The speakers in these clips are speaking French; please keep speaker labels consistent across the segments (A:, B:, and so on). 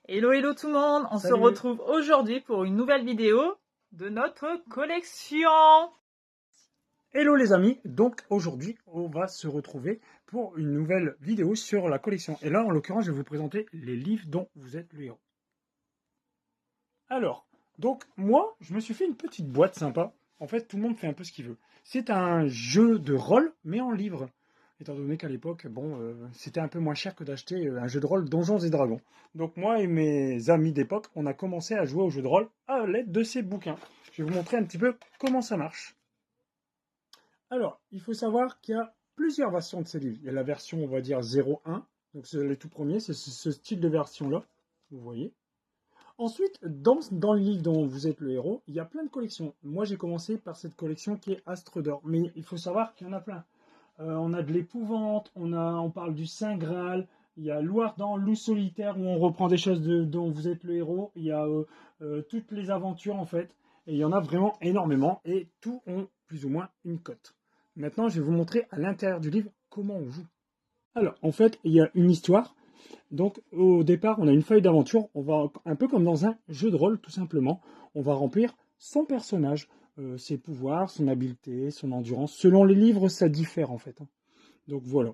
A: Hello, hello tout le monde, on se
B: Salut.
A: retrouve aujourd'hui pour une nouvelle vidéo de notre collection.
B: Hello les amis, donc aujourd'hui on va se retrouver pour une nouvelle vidéo sur la collection. Et là en l'occurrence je vais vous présenter les livres dont vous êtes le héros. Alors, donc moi je me suis fait une petite boîte sympa. En fait tout le monde fait un peu ce qu'il veut. C'est un jeu de rôle mais en livre. Étant donné qu'à l'époque, c'était un peu moins cher que d'acheter un jeu de rôle Donjons et Dragons. Donc moi et mes amis d'époque, on a commencé à jouer au jeu de rôle à l'aide de ces bouquins. Je vais vous montrer un petit peu comment ça marche. Alors, il faut savoir qu'il y a plusieurs versions de ces livres. Il y a la version, on va dire, 0.1. Donc c'est le tout premier, c'est ce style de version-là, vous voyez. Ensuite, dans le livre dont vous êtes le héros, il y a plein de collections. Moi, j'ai commencé par cette collection qui est Astre d'Or. Mais il faut savoir qu'il y en a plein. On a de l'épouvante, on parle du Saint Graal, il y a Loirdan, Loup solitaire, où on reprend des choses dont vous êtes le héros. Il y a toutes les aventures, en fait. Et il y en a vraiment énormément. Et tous ont plus ou moins une cote. Maintenant, je vais vous montrer à l'intérieur du livre comment on joue. Alors, en fait, il y a une histoire. Donc, au départ, on a une feuille d'aventure. On va, un peu comme dans un jeu de rôle, tout simplement. On va remplir son personnage, ses pouvoirs, son habileté, son endurance. Selon les livres, ça diffère, en fait. Donc, voilà.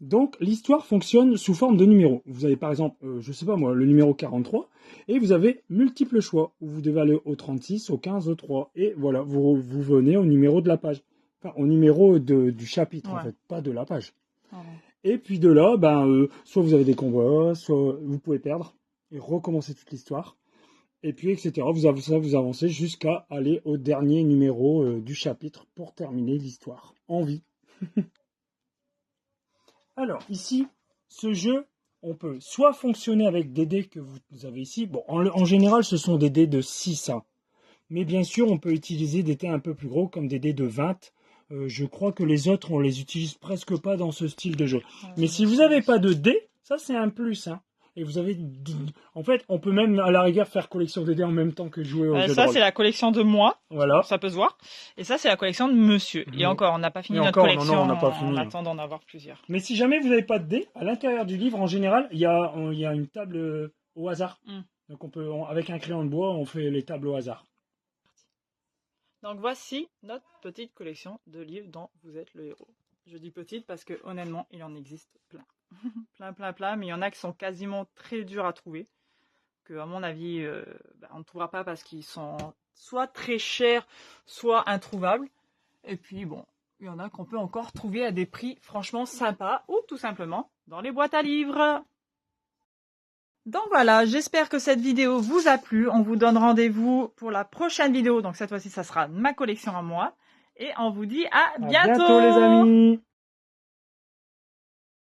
B: Donc, l'histoire fonctionne sous forme de numéros. Vous avez, par exemple, je sais pas moi, le numéro 43, et vous avez multiples choix, où vous devez aller au 36, au 15, au 3, et voilà, vous venez au numéro de la page. Enfin, au numéro du chapitre, en fait, pas de la page. Et puis de là, soit vous avez des combats, soit vous pouvez perdre, et recommencer toute l'histoire. Et puis, etc. Vous avancez jusqu'à aller au dernier numéro du chapitre pour terminer l'histoire en vie. Alors, ici, ce jeu, on peut soit fonctionner avec des dés que vous avez ici. Bon, en général, ce sont des dés de 6. Hein. Mais bien sûr, on peut utiliser des dés un peu plus gros, comme des dés de 20. Je crois que les autres, on les utilise presque pas dans ce style de jeu. Mais si vous n'avez pas de dés, ça c'est un plus. Hein. Et vous avez... En fait, on peut même à la rigueur faire collection de dés en même temps que jouer au jeu de
A: Ça,
B: rôle.
A: c'est la collection de moi.
B: Voilà.
A: Ça peut se voir. Et ça, c'est la collection de monsieur. Et encore, on n'a pas fini notre collection.
B: Non, on n'a pas fini.
A: On attend d'en avoir plusieurs.
B: Mais si jamais vous n'avez pas de dés, à l'intérieur du livre, en général, il y a une table au hasard. Donc on peut, avec un crayon de bois, on fait les tables au hasard.
A: Donc voici notre petite collection de livres dont vous êtes le héros. Je dis petite parce que honnêtement, il en existe plein. plein, mais il y en a qui sont quasiment très durs à trouver. Que à mon avis, on ne trouvera pas parce qu'ils sont soit très chers, soit introuvables. Et puis bon, il y en a qu'on peut encore trouver à des prix franchement sympas ou tout simplement dans les boîtes à livres. Donc voilà, j'espère que cette vidéo vous a plu. On vous donne rendez-vous pour la prochaine vidéo. Donc cette fois-ci, ça sera ma collection à moi. Et on vous dit à bientôt.
B: À bientôt les amis.